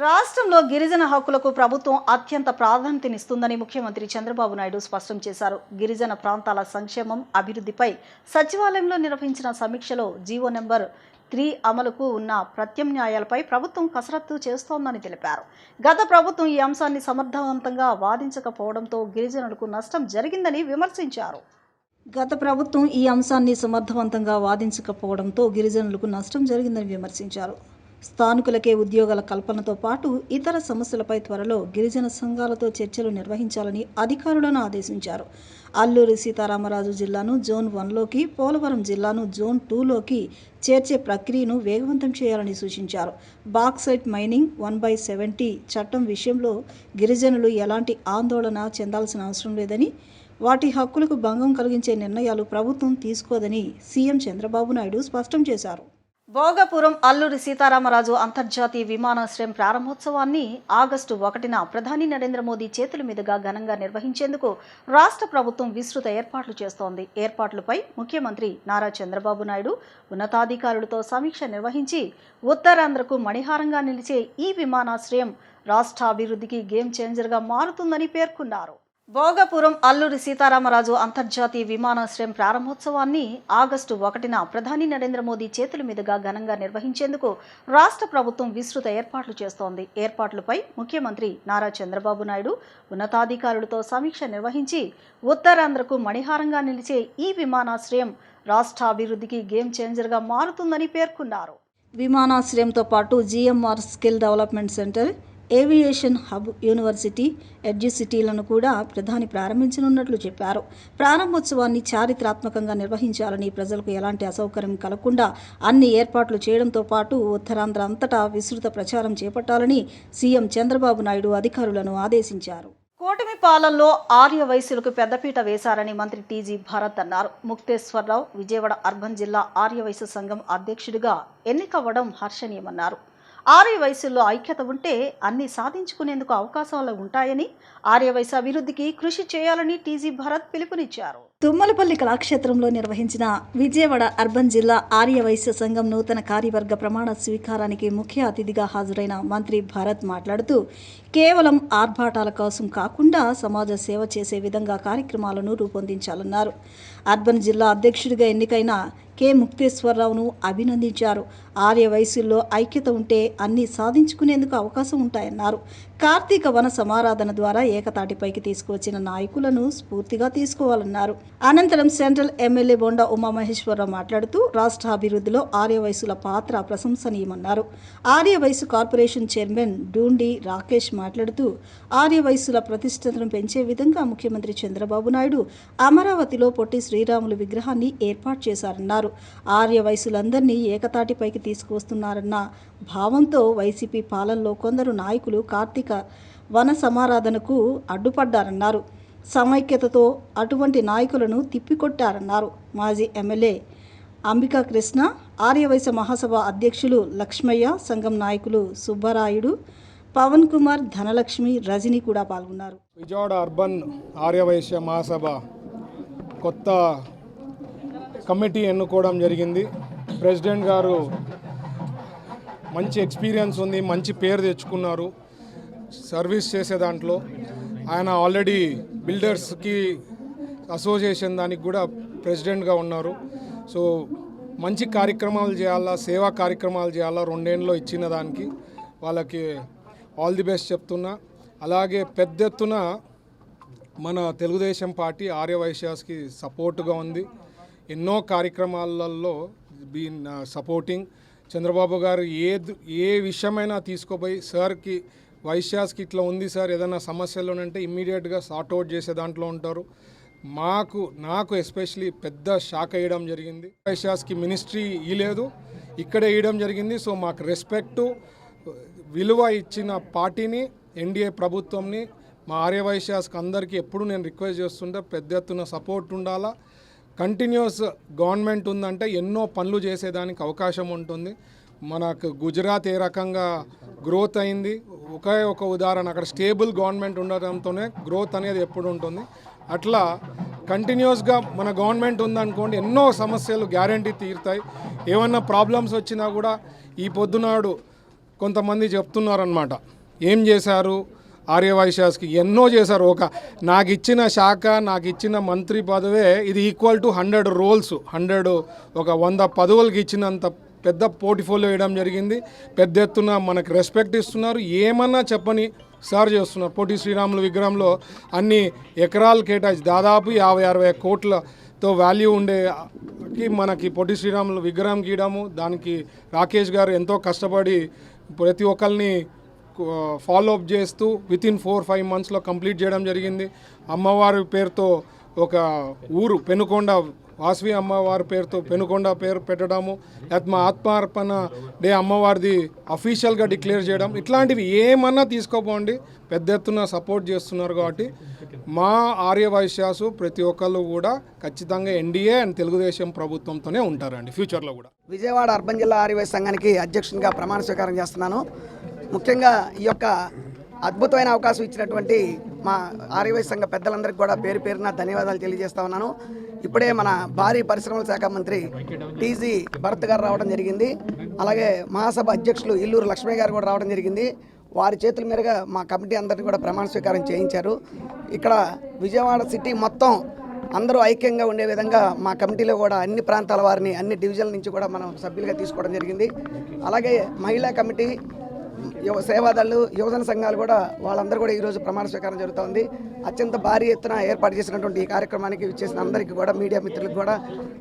రాష్ట్రంలో గిరిజన హక్కులకు ప్రభుత్వం అత్యంత ప్రాధాన్యతనిస్తుందని ముఖ్యమంత్రి చంద్రబాబు నాయుడు స్పష్టం చేశారు. గిరిజన ప్రాంతాల సంక్షేమం, అభివృద్ధిపై సచివాలయంలో నిర్వహించిన సమీక్షలో జీవో నెంబర్ 3 అమలుకు ఉన్న ప్రత్యామ్నాయాలపై ప్రభుత్వం కసరత్తు చేస్తోందని తెలిపారు. గత ప్రభుత్వం ఈ అంశాన్ని సమర్థవంతంగా వాదించకపోవడంతో గిరిజనులకు నష్టం జరిగిందని విమర్శించారు. స్థానికులకే ఉద్యోగాల కల్పనతో పాటు ఇతర సమస్యలపై త్వరలో గిరిజన సంఘాలతో చర్చలు నిర్వహించాలని అధికారులను ఆదేశించారు. అల్లూరి సీతారామరాజు జిల్లాను జోన్ 1లోకి, పోలవరం జిల్లాను జోన్ 2లోకి చేర్చే ప్రక్రియను వేగవంతం చేయాలని సూచించారు. బాక్సైట్ మైనింగ్ 1/70 చట్టం విషయంలో గిరిజనులు ఎలాంటి ఆందోళన చెందాల్సిన అవసరం లేదని, వాటి హక్కులకు భంగం కలిగించే నిర్ణయాలు ప్రభుత్వం తీసుకోదని సీఎం చంద్రబాబు నాయుడు స్పష్టం చేశారు. భోగపురం అల్లూరి సీతారామరాజు అంతర్జాతీయ విమానాశ్రయం ప్రారంభోత్సవాన్ని ఆగస్టు 1న ప్రధాని నరేంద్ర మోదీ చేతుల మీదుగా ఘనంగా నిర్వహించేందుకు రాష్ట్ర ప్రభుత్వం విస్తృత ఏర్పాట్లు చేస్తోంది. ఏర్పాట్లపై ముఖ్యమంత్రి నారా చంద్రబాబు నాయుడు ఉన్నతాధికారులతో సమీక్ష నిర్వహించి ఉత్తరాంధ్రకు మణిహారంగా నిలిచే ఈ విమానాశ్రయం రాష్ట్ర అభివృద్ధికి గేమ్ చేంజర్గా మారుతుందని పేర్కొన్నారు. భోగపురం అల్లూరి సీతారామరాజు అంతర్జాతీయ విమానాశ్రయం ప్రారంభోత్సవాన్ని ఆగస్టు 1న ప్రధాని నరేంద్ర మోదీ చేతుల మీదుగా ఘనంగా నిర్వహించేందుకు రాష్ట్ర ప్రభుత్వం విస్తృత ఏర్పాట్లు చేస్తోంది. ఏర్పాట్లపై ముఖ్యమంత్రి నారా చంద్రబాబు నాయుడు ఉన్నతాధికారులతో సమీక్ష నిర్వహించి ఉత్తరాంధ్రకు మణిహారంగా నిలిచే ఈ విమానాశ్రయం రాష్ట్ర అభివృద్ధికి గేమ్ చేంజర్గా మారుతుందని పేర్కొన్నారు. విమానాశ్రయంతో పాటు GMR skill development centre, aviation hub, university, ఎడ్యుసిటీలను కూడా ప్రధాని ప్రారంభించనున్నట్లు చెప్పారు. ప్రారంభోత్సవాన్ని చారిత్రాత్మకంగా నిర్వహించాలని, ప్రజలకు ఎలాంటి అసౌకర్యం కలగకుండా అన్ని ఏర్పాట్లు చేయడంతో పాటు ఉత్తరాంధ్ర అంతటా విస్తృత ప్రచారం చేపట్టాలని సీఎం చంద్రబాబు నాయుడు అధికారులను ఆదేశించారు. కూటమి పాలనలో ఆర్య వైశ్యులకు పెద్దపీట వేశారని మంత్రి టీజీ భరత్ అన్నారు. ముక్తేశ్వరరావు విజయవాడ అర్బన్ జిల్లా ఆర్య వైశ్య సంఘం అధ్యక్షుడిగా ఎన్నికవ్వడం హర్షణీయమన్నారు. ఆర్య వయసుల్లో ఐక్యత ఉంటే అన్ని సాధించుకునేందుకు అవకాశాలు ఉంటాయని, ఆర్య వయసు అభివృద్ధికి కృషి చేయాలని టీజీ భరత్ పిలుపునిచ్చారు. తుమ్మలపల్లి కళాక్షేత్రంలో నిర్వహించిన విజయవాడ అర్బన్ జిల్లా ఆర్య వైశ్య సంఘం నూతన కార్యవర్గ ప్రమాణ స్వీకారానికి ముఖ్య అతిథిగా హాజరైన మంత్రి భరత్ మాట్లాడుతూ, కేవలం ఆర్భాటాల కోసం కాకుండా సమాజ సేవ చేసే విధంగా కార్యక్రమాలను రూపొందించాలన్నారు. అర్బన్ జిల్లా అధ్యక్షుడిగా ఎన్నికైన కె ముక్తేశ్వరరావును అభినందించారు. ఆర్య వయసుల్లో ఐక్యత ఉంటే అన్ని సాధించుకునేందుకు అవకాశం ఉంటాయన్నారు. కార్తీక వన సమారాధన ద్వారా ఏకతాటిపైకి తీసుకువచ్చిన నాయకులను స్ఫూర్తిగా తీసుకోవాలన్నారు. అనంతరం సెంట్రల్ ఎమ్మెల్యే బొండా ఉమామహేశ్వరరావు మాట్లాడుతూ, రాష్ట్ర అభివృద్ధిలో ఆర్య వయసుల పాత్ర ప్రశంసనీయమన్నారు. ఆర్య వయసు కార్పొరేషన్ చైర్మన్ డూండి రాకేష్ మాట్లాడుతూ, ఆర్య వయసుల ప్రతిష్టతను పెంచే విధంగా ముఖ్యమంత్రి చంద్రబాబు నాయుడు అమరావతిలో పొట్టి శ్రీరాములు విగ్రహాన్ని ఏర్పాటు చేశారన్నారు. ఆర్య వయసులందరినీ ఏకతాటిపైకి తీసుకువస్తున్నారన్న భావంతో వైసీపీ పాలనలో కొందరు నాయకులు కార్తీక వన సమారాధనకు అడ్డుపడ్డారన్నారు. సమైక్యతతో అటువంటి నాయకులను తిప్పికొట్టారన్నారు. మాజీ ఎమ్మెల్యే అంబికా కృష్ణ, ఆర్యవైశ్య మహాసభ అధ్యక్షులు లక్ష్మయ్య, సంఘం నాయకులు సుబ్బరాయుడు, పవన్ కుమార్, ధనలక్ష్మి, రజని కూడా పాల్గొన్నారు. విజయవాడ అర్బన్ ఆర్యవైశ్య మహాసభ కొత్త కమిటీ ఎన్నుకోవడం జరిగింది. ప్రెసిడెంట్ గారు మంచి ఎక్స్పీరియన్స్ ఉంది, మంచి పేరు తెచ్చుకున్నారు సర్వీస్ చేసే దాంట్లో. ఆయన ఆల్రెడీ బిల్డర్స్కి అసోసియేషన్ దానికి కూడా ప్రెసిడెంట్గా ఉన్నారు. సో మంచి కార్యక్రమాలు చేయాలా, సేవా కార్యక్రమాలు చేయాలా, 2 ఏళ్ళలో ఇచ్చిన దానికి వాళ్ళకి ఆల్ ది బెస్ట్ చెప్తున్నా. అలాగే పెద్ద ఎత్తున మన తెలుగుదేశం పార్టీ ఆర్య వైశ్యాస్కి సపోర్టుగా ఉంది. ఎన్నో కార్యక్రమాలలో బీన్ సపోర్టింగ్. చంద్రబాబు గారు ఏ విషయమైనా తీసుకోపోయి సార్కి వైశ్యాస్కి ఇట్లా ఉంది సార్, ఏదైనా సమస్యలు ఉంటే ఇమ్మీడియట్గా సార్ట్అవుట్ చేసే దాంట్లో ఉంటారు. నాకు ఎస్పెషలీ పెద్ద షాక్ వేయడం జరిగింది. వైశ్యాస్కి మినిస్ట్రీ ఇవ్వలేదు, ఇక్కడే వేయడం జరిగింది. సో మాకు రెస్పెక్టు, విలువ ఇచ్చిన పార్టీని, ఎన్డీఏ ప్రభుత్వంని, మా ఆర్య వైశ్యాస్కి అందరికీ ఎప్పుడు నేను రిక్వెస్ట్ చేస్తుంటే పెద్ద ఎత్తున సపోర్ట్ ఉండాలా. కంటిన్యూస్ గవర్నమెంట్ ఉందంటే ఎన్నో పనులు చేసేదానికి అవకాశం ఉంటుంది. మనకు గుజరాత్ ఏ రకంగా గ్రోత్ అయింది, ఒకే ఒక ఉదాహరణ, అక్కడ స్టేబుల్ గవర్నమెంట్ ఉండడంతోనే గ్రోత్ అనేది ఎప్పుడు ఉంటుంది. అట్లా కంటిన్యూస్గా మన గవర్నమెంట్ ఉందనుకోండి, ఎన్నో సమస్యలు గ్యారంటీ తీరుతాయి. ఏమన్నా ప్రాబ్లమ్స్ వచ్చినా కూడా ఈ పొద్దునాడు కొంతమంది చెప్తున్నారనమాట. ఏం చేశారు ఆర్యవైశ్యాస్కి? ఎన్నో చేశారు. నాకు ఇచ్చిన శాఖ, నాకు ఇచ్చిన మంత్రి పదవే ఇది ఈక్వల్ టు 100 రోల్స్, 100 పదవులకి ఇచ్చినంత పెద్ద పోర్ట్ఫోలియో వేయడం జరిగింది. పెద్ద ఎత్తున మనకు రెస్పెక్ట్ ఇస్తున్నారు. ఏమన్నా చెప్పని సార్ చేస్తున్నారు. పొట్టి శ్రీరాములు విగ్రహంలో అన్ని ఎకరాలు కేటాయించి దాదాపు 50-60 కోట్లతో వాల్యూ ఉండేకి మనకి పొట్టి శ్రీరాములు విగ్రహం గీయడము, దానికి రాకేష్ గారు ఎంతో కష్టపడి ప్రతి ఒక్కరిని ఫాలో అప్ చేస్తూ వితిన్ 4-5 మంత్స్లో కంప్లీట్ చేయడం జరిగింది. అమ్మవారి పేరుతో ఒక ఊరు పెనుకొండ, వాసవి అమ్మవారి పేరుతో పెనుకొండ పేరు పెట్టడము, మా ఆత్మార్పణ డే అమ్మవారిది అఫీషియల్గా డిక్లేర్ చేయడం, ఇట్లాంటివి ఏమన్నా తీసుకోపోండి. పెద్ద ఎత్తున సపోర్ట్ చేస్తున్నారు. కాబట్టి మా ఆర్యవైశ్యాసు ప్రతి ఒక్కళ్ళు కూడా ఖచ్చితంగా ఎన్డీఏ అండ్ తెలుగుదేశం ప్రభుత్వంతోనే ఉంటారండి ఫ్యూచర్లో కూడా. విజయవాడ అర్బన్ జిల్లా ఆర్యవైశ్య సంఘానికి అధ్యక్షునిగా ప్రమాణ స్వీకారం చేస్తున్నాను. ముఖ్యంగా ఈ యొక్క అద్భుతమైన అవకాశం ఇచ్చినటువంటి మా ఆర్యవైశ్య సంఘ పెద్దలందరికీ కూడా పేరు పేరున ధన్యవాదాలు తెలియజేస్తా ఉన్నాను. ఇప్పుడే మన భారీ పరిశ్రమల శాఖ మంత్రి టీజీ భరత్ గారు రావడం జరిగింది. అలాగే మహాసభ అధ్యక్షులు ఇల్లూరు లక్ష్మయ్య గారు కూడా రావడం జరిగింది. వారి చేతుల మీదుగా మా కమిటీ అందరినీ కూడా ప్రమాణ స్వీకారం చేయించారు. ఇక్కడ విజయవాడ సిటీ మొత్తం అందరూ ఐక్యంగా ఉండే విధంగా మా కమిటీలో కూడా అన్ని ప్రాంతాల వారిని, అన్ని డివిజన్ల నుంచి కూడా మనం సభ్యులుగా తీసుకోవడం జరిగింది. అలాగే మహిళా కమిటీ, సేవాదళ్ళు, యువజన సంఘాలు కూడా వాళ్ళందరూ కూడా ఈరోజు ప్రమాణ స్వీకారం జరుగుతోంది. అత్యంత భారీ ఎత్తున ఏర్పాటు చేసినటువంటి ఈ కార్యక్రమానికి విచ్చేసిన అందరికీ కూడా, మీడియా మిత్రులకు కూడా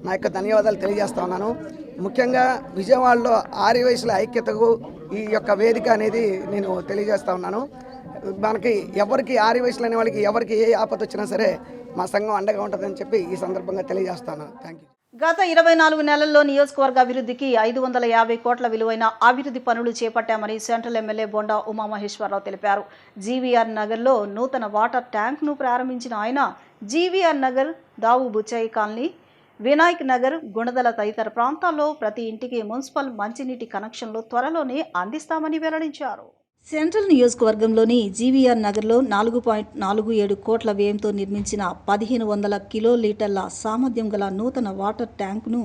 నా యొక్క ధన్యవాదాలు తెలియజేస్తా ఉన్నాను. ముఖ్యంగా విజయవాడలో ఆర్యవైశ్యుల ఐక్యతకు ఈ యొక్క వేదిక అనేది నేను తెలియజేస్తా ఉన్నాను. మనకి ఎవరికి ఆర్యవైశ్యులు అనే వాళ్ళకి ఎవరికి ఏ ఆపద వచ్చినా సరే మా సంఘం అండగా ఉంటుందని చెప్పి ఈ సందర్భంగా తెలియజేస్తాను. Thank you. గత 24 నెలల్లో నియోజకవర్గ అభివృద్ధికి 550 కోట్ల విలువైన అభివృద్ధి పనులు చేపట్టామని సెంట్రల్ ఎమ్మెల్యే బొండా ఉమామహేశ్వరరావు తెలిపారు. జీవీఆర్ నగర్లో నూతన వాటర్ ట్యాంక్ను ప్రారంభించిన ఆయన జీవీఆర్ నగర్, దావు బుచ్చయ్య కాలనీ, వినాయక్ నగర్, గుణదల తదితర ప్రాంతాల్లో ప్రతి ఇంటికి మున్సిపల్ మంచినీటి కనెక్షన్లు త్వరలోనే అందిస్తామని వెల్లడించారు. సెంట్రల్ నియోజకవర్గంలోని జీవీఆర్ నగర్లో 4.47 కోట్ల వ్యయంతో నిర్మించిన 1500 కిలోలీటర్ల సామర్థ్యం గల నూతన వాటర్ ట్యాంకును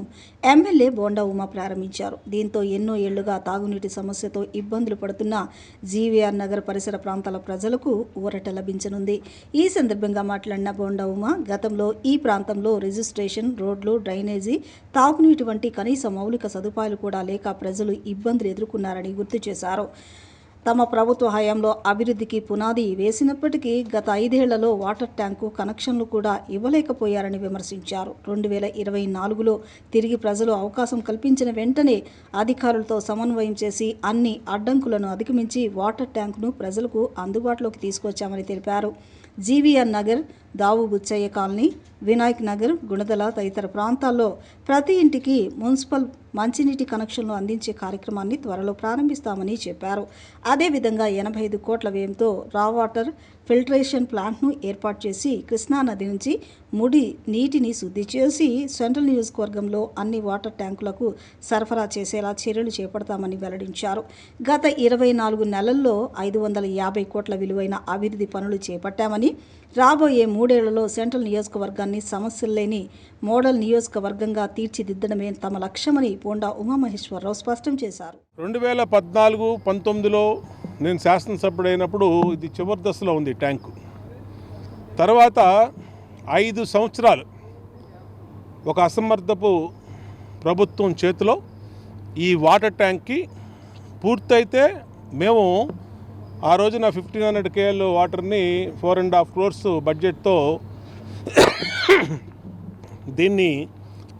ఎమ్మెల్యే బోండా ఉమా ప్రారంభించారు. దీంతో ఎన్నో ఏళ్లుగా తాగునీటి సమస్యతో ఇబ్బందులు పడుతున్న జీవీఆర్ నగర్ పరిసర ప్రాంతాల ప్రజలకు ఊరట లభించనుంది. ఈ సందర్భంగా మాట్లాడిన బోండా ఉమా గతంలో ఈ ప్రాంతంలో రిజిస్ట్రేషన్, రోడ్లు, డ్రైనేజీ, తాగునీటి వంటి కనీస మౌలిక సదుపాయాలు కూడా లేక ప్రజలు ఇబ్బందులు ఎదుర్కొన్నారని గుర్తు చేశారు. తమ ప్రభుత్వ హయాంలో అభివృద్ధికి పునాది వేసినప్పటికీ గత 5 ఏళ్లలో వాటర్ ట్యాంకు కనెక్షన్లు కూడా ఇవ్వలేకపోయారని విమర్శించారు. 2024లో తిరిగి ప్రజలు అవకాశం కల్పించిన వెంటనే అధికారులతో సమన్వయం చేసి అన్ని అడ్డంకులను అధిగమించి వాటర్ ట్యాంకును ప్రజలకు అందుబాటులోకి తీసుకొచ్చామని తెలిపారు. జీవీఆర్ నగర్, దావు బుచ్చయ్య కాలనీ, వినాయక్ నగర్, గుణదల తదితర ప్రాంతాల్లో ప్రతి ఇంటికి మున్సిపల్ మంచినీటి కనెక్షన్లు అందించే కార్యక్రమాన్ని త్వరలో ప్రారంభిస్తామని చెప్పారు. అదేవిధంగా 85 కోట్ల వ్యయంతో రా వాటర్ ఫిల్టరేషన్ ప్లాంట్ను ఏర్పాటు చేసి కృష్ణానది నుంచి ముడి నీటిని శుద్ధి చేసి సెంట్రల్ నియోజకవర్గంలో అన్ని వాటర్ ట్యాంకులకు సరఫరా చేసేలా చర్యలు చేపడతామని వెల్లడించారు. గత 24 నెలల్లో 550 కోట్ల విలువైన అభివృద్ధి పనులు చేపట్టామని, రాబోయే 3 ఏళ్లలో సెంట్రల్ నియోజకవర్గాన్ని సమస్యలు లేని మోడల్ నియోజకవర్గంగా తీర్చిదిద్దడమే తమ లక్ష్యమని బోండా ఉమామహేశ్వరరావు స్పష్టం చేశారు. 2014-19లో నేను శాసనసభ్యుడైనప్పుడు ఇది చివరి దశలో ఉంది ట్యాంకు. తర్వాత 5 సంవత్సరాలు ఒక అసమర్థపు ప్రభుత్వం చేతిలో ఈ వాటర్ ట్యాంక్కి పూర్తయితే మేము ఆ రోజున 1500 KL వాటర్ని 4.5 crores బడ్జెట్తో దీన్ని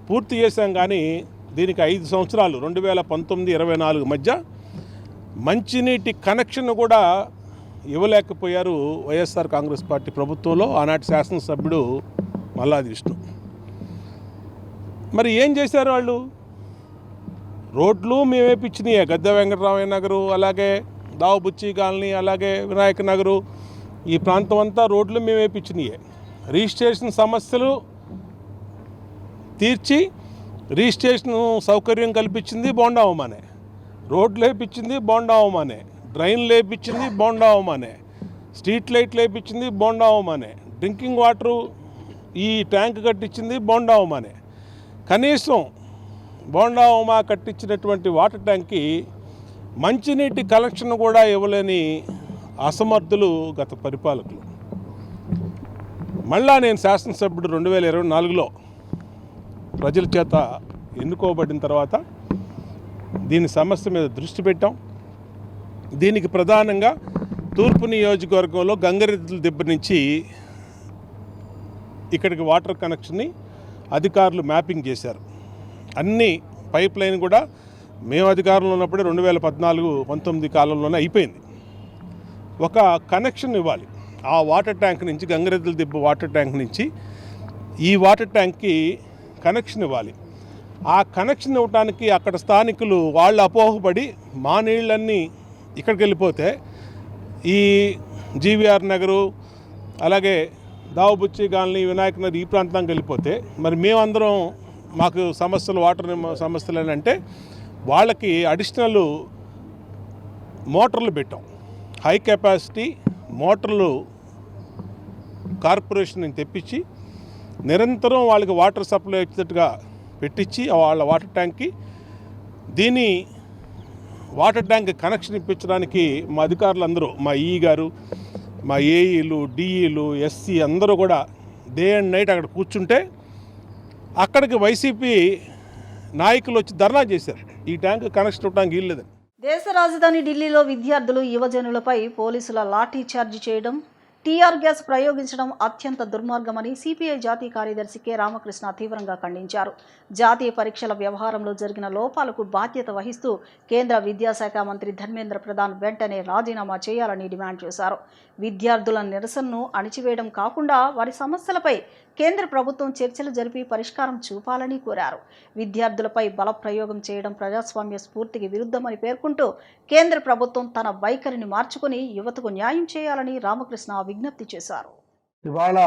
పూర్తి చేశాం. కానీ దీనికి 5 సంవత్సరాలు 2019-24 మధ్య మంచినీటి కనెక్షన్ కూడా ఇవ్వలేకపోయారు వైఎస్ఆర్ కాంగ్రెస్ పార్టీ ప్రభుత్వంలో ఆనాటి శాసనసభ్యుడు మల్లాది విష్ణు. మరి ఏం చేశారు వాళ్ళు? రోడ్లు మేమే పిచ్చినాయే. గద్దె వెంకటరామయ్య నగరు, అలాగే దావుబుచ్చి కాలనీ, అలాగే వినాయక నగరు, ఈ ప్రాంతం అంతా రోడ్లు మేమే పిచ్చినాయే. రిజిస్ట్రేషన్ సమస్యలు తీర్చి రిజిస్ట్రేషన్ సౌకర్యం కల్పించింది బోండా ఉమానే, రోడ్లు వేయించింది బోండా ఉమానే, డ్రైన్లు వేయించింది బోండా ఉమానే, స్ట్రీట్ లైట్లు వేయించింది బోండా ఉమానే, డ్రింకింగ్ వాటరు ఈ ట్యాంక్ కట్టించింది బోండా ఉమానే. కనీసం బోండా ఉమా కట్టించినటువంటి వాటర్ ట్యాంక్కి మంచినీటి కలెక్షన్ కూడా ఇవ్వలేని అసమర్థులు గత పరిపాలకులు. మళ్ళా నేను శాసనసభ్యుడు 2024లో ప్రజల చేత ఎన్నుకోబడిన తర్వాత దీని సమస్య మీద దృష్టి పెట్టాం. దీనికి ప్రధానంగా తూర్పు నియోజకవర్గంలో గంగరెద్దుల దెబ్బ నుంచి ఇక్కడికి వాటర్ కనెక్షన్ని అధికారులు మ్యాపింగ్ చేశారు. అన్ని పైప్ లైన్ కూడా మేము అధికారంలో ఉన్నప్పుడే 2014-19 కాలంలోనే అయిపోయింది. ఒక కనెక్షన్ ఇవ్వాలి. ఆ వాటర్ ట్యాంక్ నుంచి, గంగరెద్దుల దిబ్బ వాటర్ ట్యాంక్ నుంచి ఈ వాటర్ ట్యాంక్కి కనెక్షన్ ఇవ్వాలి. ఆ కనెక్షన్ ఇవ్వడానికి అక్కడ స్థానికులు వాళ్ళు అపోహపడి మా నీళ్ళన్నీ ఇక్కడికి వెళ్ళిపోతే ఈ జీవీఆర్ నగరు, అలాగే దావుబుచ్చి కాలనీ, వినాయక నగర్ ఈ ప్రాంతానికి వెళ్ళిపోతే మరి మేమందరం మాకు సమస్యలు, వాటర్ సమస్యలు అని అంటే వాళ్ళకి అడిషనల్ మోటార్లు పెట్టాం. హై కెపాసిటీ మోటార్లు కార్పొరేషన్ నుంచి తెప్పించి నిరంతరం వాళ్ళకి వాటర్ సప్లై వచ్చేటట్టుగా పెట్టించి వాళ్ళ వాటర్ ట్యాంక్కి దీని వాటర్ ట్యాంక్ కనెక్షన్ ఇప్పించడానికి మా అధికారులు అందరూ, మా ఈ గారు, మా ఏఈలు, డిఈలు, ఎస్సీ అందరూ కూడా డే అండ్ నైట్ అక్కడ కూర్చుంటే అక్కడికి వైసీపీ నాయకులు వచ్చి ధర్నా చేశారు. ఈ ట్యాంక్ కనెక్షన్ ఇవ్వడానికి వీల్లేదని. దేశ రాజధాని ఢిల్లీలో విద్యార్థులు, యువజనులపై పోలీసుల లాఠీ చార్జ్ చేయడం, టీఆర్ గ్యాస్ ప్రయోగించడం అత్యంత దుర్మార్గమని సిపిఐ జాతీయ కార్యదర్శి కె రామకృష్ణ తీవ్రంగా ఖండించారు. జాతీయ పరీక్షల వ్యవహారంలో జరిగిన లోపాలకు బాధ్యత వహిస్తూ కేంద్ర విద్యాశాఖ మంత్రి ధర్మేంద్ర ప్రధాన్ వెంటనే రాజీనామా చేయాలని డిమాండ్ చేశారు. విద్యార్థుల నిరసనను అణిచివేయడం కాకుండా వారి సమస్యలపై కేంద్ర ప్రభుత్వం చర్చలు జరిపి పరిష్కారం చూపాలని కోరారు. విద్యార్థులపై బల ప్రయోగం చేయడం ప్రజాస్వామ్య స్ఫూర్తికి విరుద్ధమని పేర్కొంటూ కేంద్ర ప్రభుత్వం తన వైఖరిని మార్చుకుని యువతకు న్యాయం చేయాలని రామకృష్ణ విజ్ఞప్తి చేశారు. ఇవాళ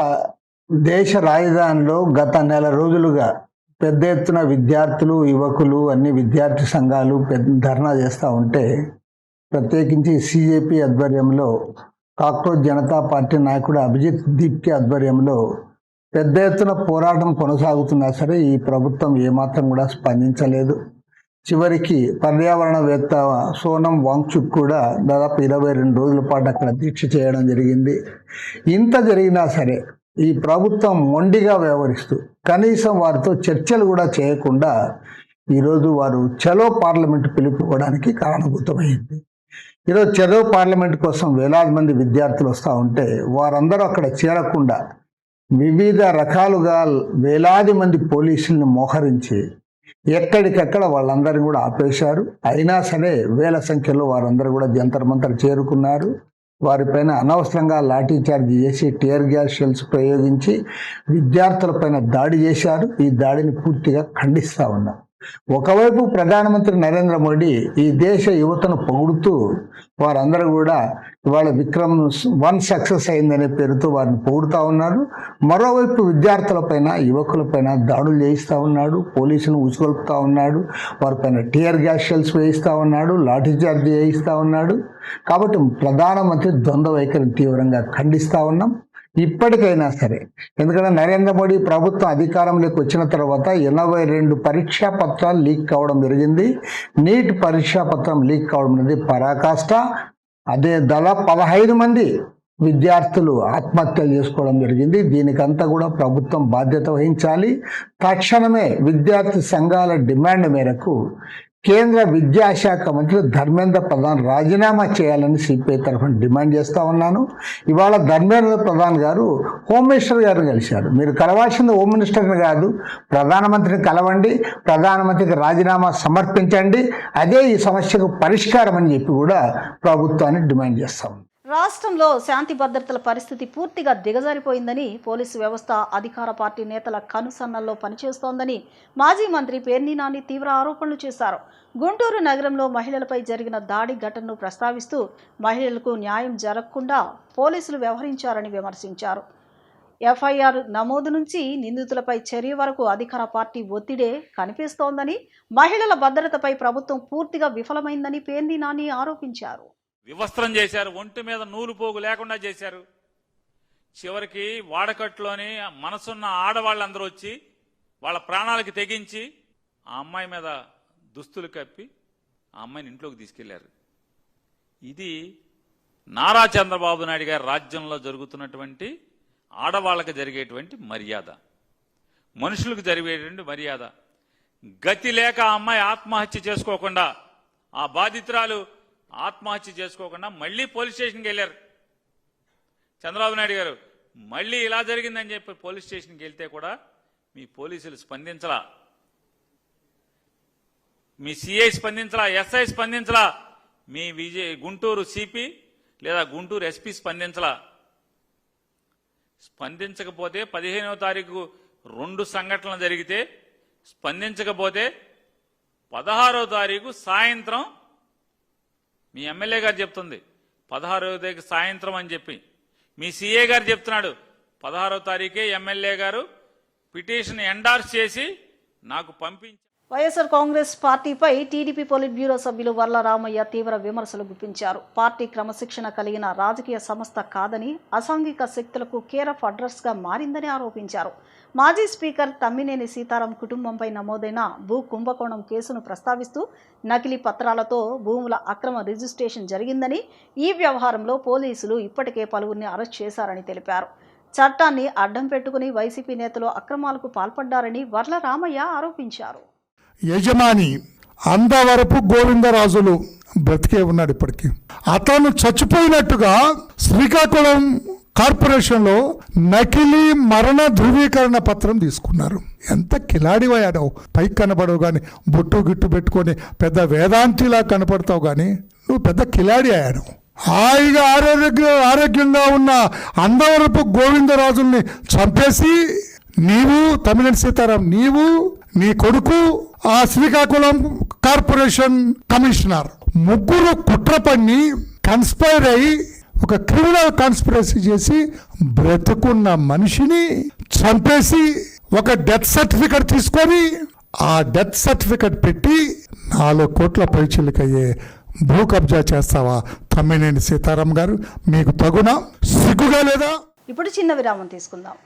దేశ రాజధానిలో గత నెల రోజులుగా పెద్ద ఎత్తున విద్యార్థులు, యువకులు, అన్ని విద్యార్థి సంఘాలు ధర్నా చేస్తూ ఉంటే, ప్రత్యేకించి సిజేపీ ఆధ్వర్యంలో కాక్రోచ్ జనతా పార్టీ నాయకుడు అభిజిత్ దీప్కి ఆధ్వర్యంలో పెద్ద ఎత్తున పోరాటం కొనసాగుతున్నా సరే ఈ ప్రభుత్వం ఏమాత్రం కూడా స్పందించలేదు. చివరికి పర్యావరణవేత్త సోనం వాంగ్చుక్ కూడా దాదాపు 22 రోజుల పాటు అక్కడ దీక్ష చేయడం జరిగింది. ఇంత జరిగినా సరే ఈ ప్రభుత్వం మొండిగా వ్యవహరిస్తూ కనీసం వారితో చర్చలు కూడా చేయకుండా ఈరోజు వారు చలో పార్లమెంట్ పిలుపుకోవడానికి కారణభూతమైంది. ఈరోజు చలో పార్లమెంట్ కోసం వేలాది మంది విద్యార్థులు వస్తూ ఉంటే వారందరూ అక్కడ చేరకుండా వివిధ రకాలుగా వేలాది మంది పోలీసుల్ని మోహరించి ఎక్కడికక్కడ వాళ్ళందరినీ కూడా ఆపేశారు. అయినా సరే వేల సంఖ్యలో వారందరూ కూడా జంతర్ మంతర్ చేరుకున్నారు. వారిపైన అనవసరంగా లాఠీ చార్జ్ చేసి టియర్ గ్యాస్ షెల్స్ ప్రయోగించి విద్యార్థులపైన దాడి చేశారు. ఈ దాడిని పూర్తిగా ఖండిస్తూ ఉన్నాం. ఒకవైపు ప్రధానమంత్రి నరేంద్ర మోడీ ఈ దేశ యువతను పొగుడుతూ వారందరూ కూడా ఇవాళ విక్రమ్-1 సక్సెస్ అయిందనే పేరుతో వారిని పొగుడుతూ ఉన్నారు. మరోవైపు విద్యార్థులపైన, యువకులపైన దాడులు చేయిస్తూ ఉన్నాడు, పోలీసులను ఉసుగొల్పుతూ ఉన్నాడు, వారిపైన టియర్ గ్యాస్ షెల్స్ వేయిస్తూ ఉన్నాడు, లాఠీ చార్జ్ చేయిస్తూ ఉన్నాడు. కాబట్టి ప్రధానమంత్రి ద్వంద్వ వైఖరిని తీవ్రంగా ఖండిస్తూ ఉన్నాం. ఇప్పటికైనా సరే, ఎందుకంటే నరేంద్ర మోడీ ప్రభుత్వం అధికారంలోకి వచ్చిన తర్వాత 82 పరీక్షా పత్రాలు లీక్ కావడం జరిగింది. నీట్ పరీక్షా పత్రం లీక్ కావడం అనేది పరాకాష్ట. అదే దాదాపు 15 మంది విద్యార్థులు ఆత్మహత్యలు చేసుకోవడం జరిగింది. దీనికంతా కూడా ప్రభుత్వం బాధ్యత వహించాలి. తక్షణమే విద్యార్థి సంఘాల డిమాండ్ మేరకు కేంద్ర విద్యాశాఖ మంత్రి ధర్మేంద్ర ప్రధాన్ రాజీనామా చేయాలని సిపిఐ తరఫున డిమాండ్ చేస్తూ ఉన్నాను. ఇవాళ ధర్మేంద్ర ప్రధాన్ గారు హోమ్ మినిస్టర్ గారిని కలిశారు. మీరు కలవాల్సింది హోమ్ మినిస్టర్ని కాదు, ప్రధానమంత్రిని కలవండి, ప్రధానమంత్రికి రాజీనామా సమర్పించండి, అదే ఈ సమస్యకు పరిష్కారం అని చెప్పి కూడా ప్రభుత్వాన్ని డిమాండ్ చేస్తాం. రాష్ట్రంలో శాంతి భద్రతల పరిస్థితి పూర్తిగా దిగజారిపోయిందని, పోలీసు వ్యవస్థ అధికార పార్టీ నేతల కనుసన్నల్లో పనిచేస్తోందని మాజీ మంత్రి పేర్ని నాని తీవ్ర ఆరోపణలు చేశారు. గుంటూరు నగరంలో మహిళలపై జరిగిన దాడి ఘటనను ప్రస్తావిస్తూ మహిళలకు న్యాయం జరగకుండా పోలీసులు వ్యవహరించారని విమర్శించారు. ఎఫ్ఐఆర్ నమోదు నుంచి నిందితులపై చర్య వరకు అధికార పార్టీ ఒత్తిడే కనిపిస్తోందని, మహిళల భద్రతపై ప్రభుత్వం పూర్తిగా విఫలమైందని పేర్ని నాని ఆరోపించారు. వివస్త్రం చేశారు, ఒంటి మీద నూలు పోగు లేకుండా చేశారు. చివరికి వాడకట్లోని మనసున్న ఆడవాళ్ళందరూ వచ్చి వాళ్ళ ప్రాణాలకి తెగించి ఆ అమ్మాయి మీద దుస్తులు కప్పి ఆ అమ్మాయిని ఇంట్లోకి తీసుకెళ్లారు. ఇది నారా చంద్రబాబు నాయుడు గారి రాజ్యంలో జరుగుతున్నటువంటి ఆడవాళ్ళకి జరిగేటువంటి మర్యాద, మనుషులకు జరిగేటువంటి మర్యాద. గతి లేక ఆ అమ్మాయి ఆత్మహత్య చేసుకోకుండా, ఆ బాధితురాలు ఆత్మహత్య చేసుకోకుండా మళ్ళీ పోలీస్ స్టేషన్కి వెళ్ళారు. చంద్రబాబు నాయుడు గారు మళ్ళీ ఇలా జరిగిందని చెప్పి పోలీస్ స్టేషన్కి వెళ్తే కూడా మీ పోలీసులు స్పందించలా, మీ సిఐ స్పందించలా, ఎస్ఐ స్పందించలా, మీ గుంటూరు సిపి లేదా గుంటూరు ఎస్పీ స్పందించలా. స్పందించకపోతే 15వ తారీఖు 2 సంఘటనలు జరిగితే స్పందించకపోతే 16వ తారీఖు సాయంత్రం మీ ఎమ్మెల్యే గారు చెప్తుంది 16వ తారీఖు సాయంత్రం అని చెప్పి, మీ సిఏ గారు చెప్తున్నాడు 16వ తారీఖే ఎమ్మెల్యే గారు పిటిషన్ ఎండార్స్ చేసి నాకు పంపించారు. వైఎస్ఆర్ కాంగ్రెస్ పార్టీపై టీడీపీ పొలిట్ బ్యూరో సభ్యులు వర్ల రామయ్య తీవ్ర విమర్శలు గుప్పించారు. పార్టీ క్రమశిక్షణ కలిగిన రాజకీయ సంస్థ కాదని, అసాంఘిక శక్తులకు కేర్ ఆఫ్ అడ్రస్గా మారిందని ఆరోపించారు. మాజీ స్పీకర్ తమ్మినేని సీతారాం కుటుంబంపై నమోదైన భూ కుంభకోణం కేసును ప్రస్తావిస్తూ నకిలీ పత్రాలతో భూముల అక్రమ రిజిస్ట్రేషన్ జరిగిందని, ఈ వ్యవహారంలో పోలీసులు ఇప్పటికే పలువురిని అరెస్ట్ చేశారని తెలిపారు. చట్టాన్ని అడ్డం పెట్టుకుని వైసీపీ నేతలు అక్రమాలకు పాల్పడ్డారని వర్ల రామయ్య ఆరోపించారు. యజమాని అందవరపు గోవిందరాజులు బ్రతికే ఉన్నాడు. ఇప్పటికీ అతను చచ్చిపోయినట్టుగా శ్రీకాకుళం కార్పొరేషన్లో నకిలీ మరణ ధృవీకరణ పత్రం తీసుకున్నారు. ఎంత కిలాడివయ్యాడవు, పైకి కనపడవు కానీ బొట్టు గిట్టు పెట్టుకొని పెద్ద వేదాంతిలా కనపడతావు కానీ నువ్వు పెద్ద కిలాడి అయ్యాడు. హాయిగా ఆరోగ్యంగా ఉన్న అందవరపు గోవిందరాజుల్ని చంపేసి నీవు తమ్మినేని సీతారాం, నీవు నీ కొడుకు ఆ శ్రీకాకుళం కార్పొరేషన్ కమిషనర్ ముగ్గురు కుట్ర పన్ని కన్స్పైర్ అయి ఒక క్రిమినల్ కాన్స్పిరసీ చేసి బ్రతుకున్న మనిషిని చంపేసి ఒక డెత్ సర్టిఫికెట్ తీసుకొని ఆ డెత్ సర్టిఫికెట్ పెట్టి 4 కోట్ల పైచిలకయ్యే భూ కబ్జా చేస్తావా తమ్మినేని సీతారాం గారు? మీకు తగునా? సిగ్గుగా లేదా? ఇప్పుడు చిన్న విరామం తీసుకుందాం.